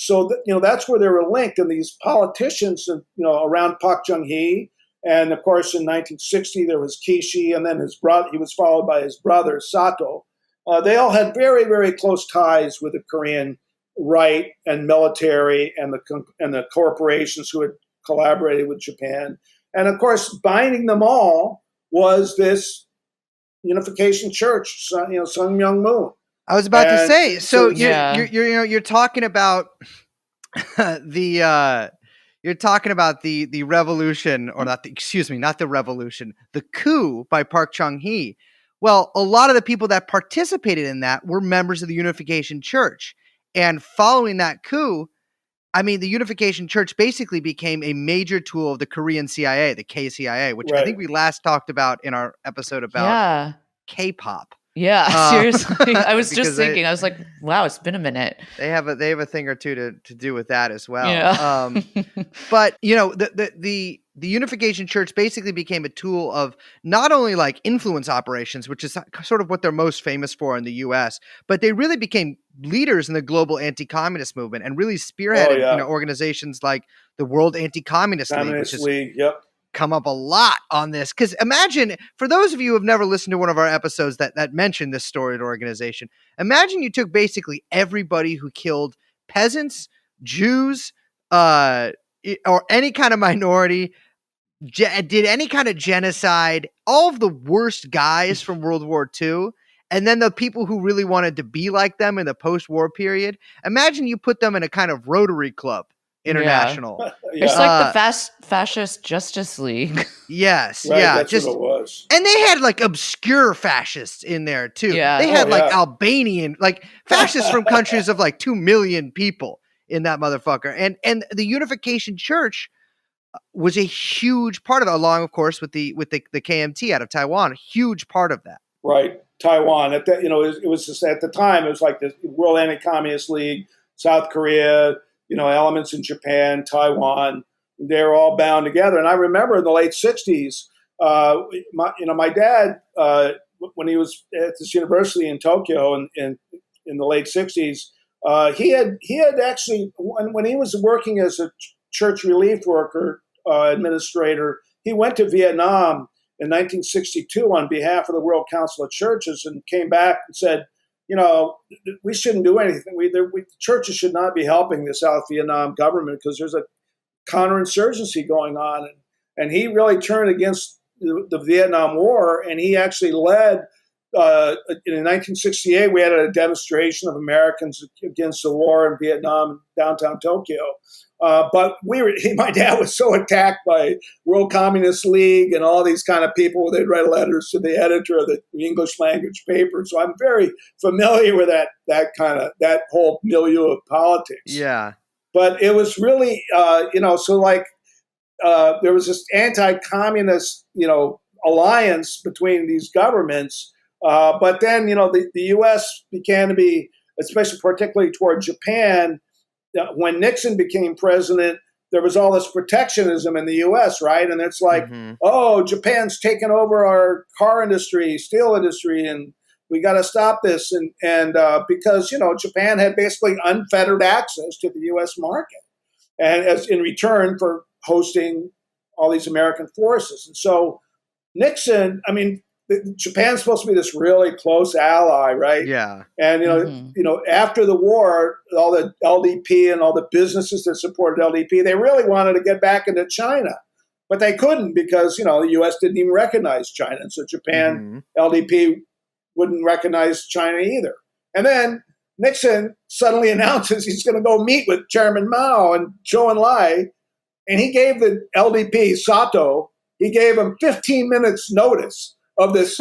so that's where they were linked. And these politicians, around Park Chung-hee, and of course in 1960 there was Kishi, and then his brother. He was followed by his brother Sato. They all had very, very close ties with the Korean right and military and the corporations who had collaborated with Japan. And of course, binding them all was this Unification Church, Sun Myung Moon. I was about to say. So you're talking about the revolution, or not the revolution, the coup by Park Chung-hee. Well, a lot of the people that participated in that were members of the Unification Church. And following that coup, I mean, the Unification Church basically became a major tool of the Korean CIA, the KCIA, which I think we last talked about in our episode about K-pop. Yeah, seriously. I was just thinking, I was like, wow, it's been a minute. They have a thing or two to do with that as well. Yeah. But the Unification Church basically became a tool of not only like influence operations, which is sort of what they're most famous for in the US, but they really became leaders in the global anti-communist movement and really spearheaded organizations like the World Anti-Communist League, which is come up a lot on this. Because imagine, for those of you who have never listened to one of our episodes that mentioned this storied organization, imagine you took basically everybody who killed peasants, Jews, or any kind of minority, did any kind of genocide, all of the worst guys from World War II, and then the people who really wanted to be like them in the post-war period. Imagine you put them in a kind of Rotary Club International. It's like the fascist Justice League. Yes. Right, that's what it was. And they had like obscure fascists in there too. Yeah. They had Albanian, like fascists from countries of like 2 million people in that motherfucker. And the Unification Church was a huge part of it, along, of course, with the KMT out of Taiwan, a huge part of that. Right. Taiwan. It was just, at the time, it was like the World Anti-Communist League, South Korea, elements in Japan, Taiwan. They were all bound together. And I remember in the late 60s, my dad, when he was at this university in Tokyo in the late 60s, he had actually, when he was working as a church relief worker, administrator, he went to Vietnam in 1962 on behalf of the World Council of Churches and came back and said, we shouldn't do anything. Churches should not be helping the South Vietnam government because there's a counterinsurgency going on. And he really turned against the Vietnam War, and he actually led, in 1968, we had a demonstration of Americans against the war in Vietnam in downtown Tokyo. But my dad was so attacked by World Communist League and all these kind of people. They'd write letters to the editor of the English language paper. So I'm very familiar with that whole milieu of politics. Yeah. But it was really, there was this anti-communist, alliance between these governments. But then, the U.S. began to be, especially particularly toward Japan, when Nixon became president, there was all this protectionism in the U.S., right? And it's like, oh, Japan's taken over our car industry, steel industry, and we got to stop this. And because, Japan had basically unfettered access to the U.S. market, and as in return for hosting all these American forces. And so Nixon, Japan's supposed to be this really close ally, right? Yeah. And after the war, all the LDP and all the businesses that supported LDP, they really wanted to get back into China, but they couldn't because the U.S. didn't even recognize China, and so Japan LDP wouldn't recognize China either. And then Nixon suddenly announces he's going to go meet with Chairman Mao and Zhou Enlai, and he gave the LDP Sato, he gave him 15 minutes notice of this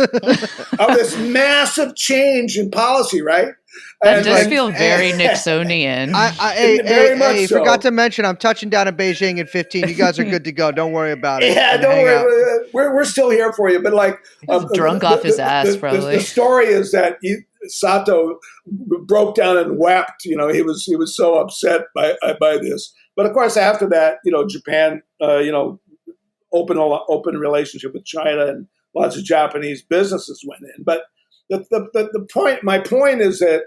massive change in policy, right? That does feel very Nixonian. I forgot to mention, I'm touching down in Beijing in 15. You guys are good to go. Don't worry about it. Yeah, don't worry. We're still here for you. But drunk off his ass, probably. The story is that Sato broke down and wept. He was so upset by this. But of course, after that, Japan, open relationship with China, and lots of Japanese businesses went in. But my point is that,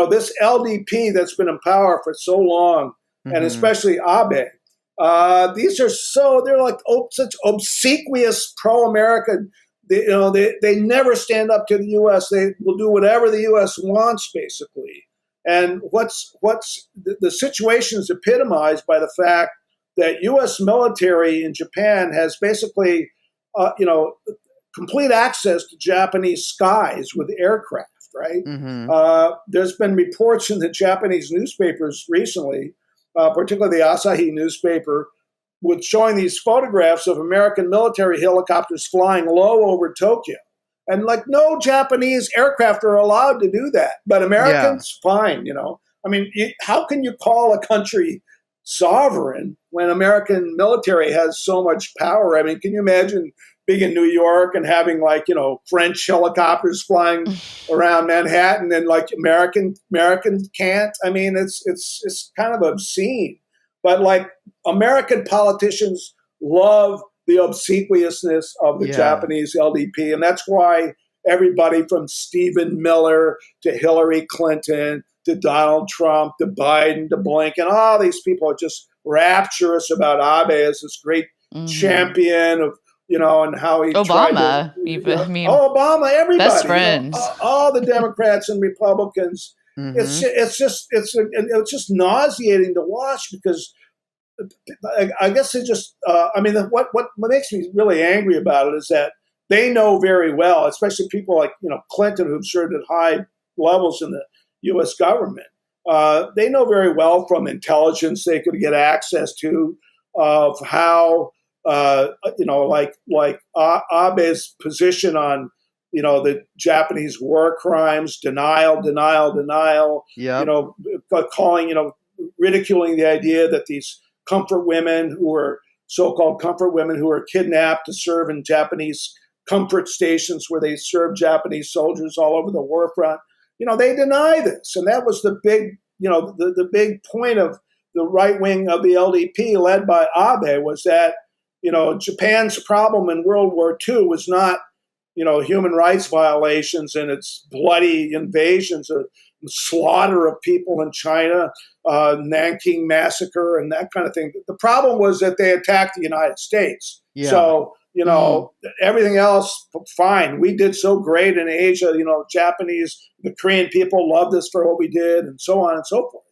this LDP that's been in power for so long and especially Abe. They're like such obsequious pro-American. They never stand up to the U.S. They will do whatever the U.S. wants, basically. And the situation is epitomized by the fact that U.S. military in Japan has basically, complete access to Japanese skies with aircraft. Right? There's been reports in the Japanese newspapers recently, particularly the Asahi newspaper, with showing these photographs of American military helicopters flying low over Tokyo. And like no Japanese aircraft are allowed to do that, but Americans, fine. I mean, how can you call a country sovereign when American military has so much power? I mean, can you imagine being in New York and having French helicopters flying around Manhattan and like Americans can't? I mean, it's kind of obscene. But like American politicians love the obsequiousness of the Japanese LDP, and that's why everybody from Stephen Miller to Hillary Clinton to Donald Trump to Biden to Blinken, all these people are just rapturous about Abe as this great champion of, and how he Obama, Obama, everybody, best friends, all the Democrats and Republicans. It's just nauseating to watch because I guess it just. What makes me really angry about it is that they know very well, especially people like Clinton, who've served at high levels in the U.S. government. They know very well from intelligence they could get access to of how Abe's position on the Japanese war crimes, denial, ridiculing the idea that these comfort women who are so-called comfort women who are kidnapped to serve in Japanese comfort stations where they serve Japanese soldiers all over the war front. They deny this. And that was the big, the big point of the right wing of the LDP led by Abe was that, Japan's problem in World War II was not, human rights violations and its bloody invasions of slaughter of people in China, Nanking massacre and that kind of thing. The problem was that they attacked the United States. Yeah. So, everything else, fine. We did so great in Asia, the Korean people loved us for what we did and so on and so forth.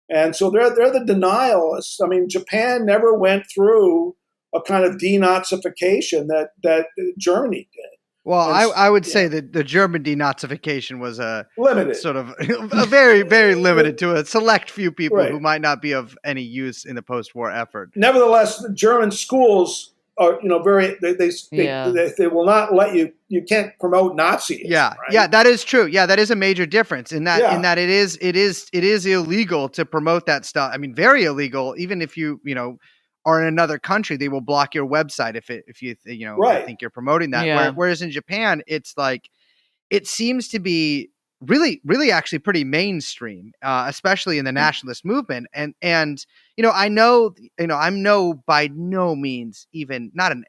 And so they're the denialists. I mean, Japan never went through a kind of denazification that Germany did. Well, I would say that the German denazification was limited, sort of a very, very limited to a select few people who might not be of any use in the post-war effort. Nevertheless, the German schools are, they will not let you can't promote Nazism. Yeah, right? Yeah, that is true. Yeah, that is a major difference in that it is illegal to promote that stuff. I mean, very illegal. Even if you are in another country, they will block your website if you think you're promoting that. Yeah. Whereas in Japan, it's like it seems to be really, really actually pretty mainstream, especially in the nationalist movement. And I know I'm by no means even not an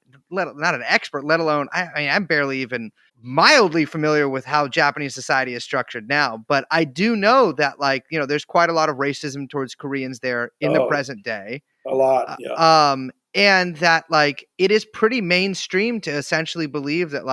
expert, let alone I'm barely even mildly familiar with how Japanese society is structured now. But I do know that there's quite a lot of racism towards Koreans there in the present day. A lot, yeah. And that it is pretty mainstream to essentially believe that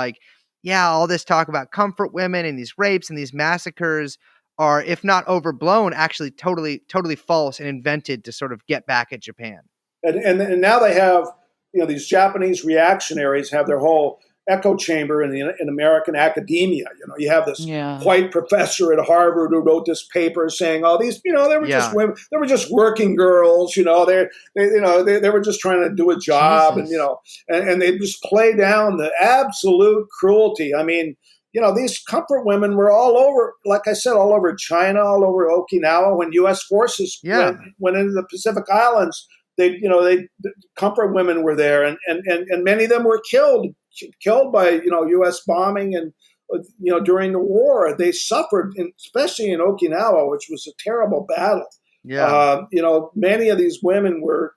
all this talk about comfort women and these rapes and these massacres are, if not overblown, actually totally, totally false and invented to sort of get back at Japan. And now they have, these Japanese reactionaries have their whole echo chamber in American academia. You have this white professor at Harvard who wrote this paper saying, "Oh, these, they were just women. They were just working girls. They were just trying to do a job." Jesus. And they just play down the absolute cruelty. I mean, these comfort women were all over, like I said, all over China, all over Okinawa. When U.S. forces went into the Pacific Islands, they comfort women were there, and many of them were killed by U.S. bombing and during the war. They suffered, especially in Okinawa, which was a terrible battle. Yeah, many of these women were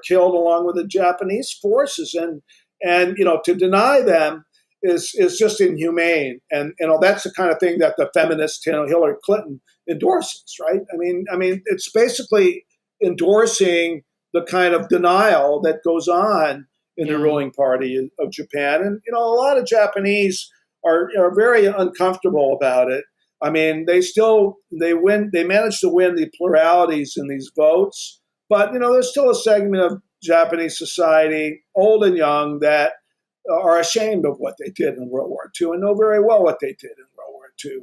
killed along with the Japanese forces, and to deny them is just inhumane. And that's the kind of thing that the feminist Hillary Clinton endorses, right? I mean, it's basically endorsing the kind of denial that goes on in the ruling party of Japan. And, a lot of Japanese are very uncomfortable about it. I mean, they managed to win the pluralities in these votes, but, there's still a segment of Japanese society, old and young, that are ashamed of what they did in World War II and know very well what they did in World War II.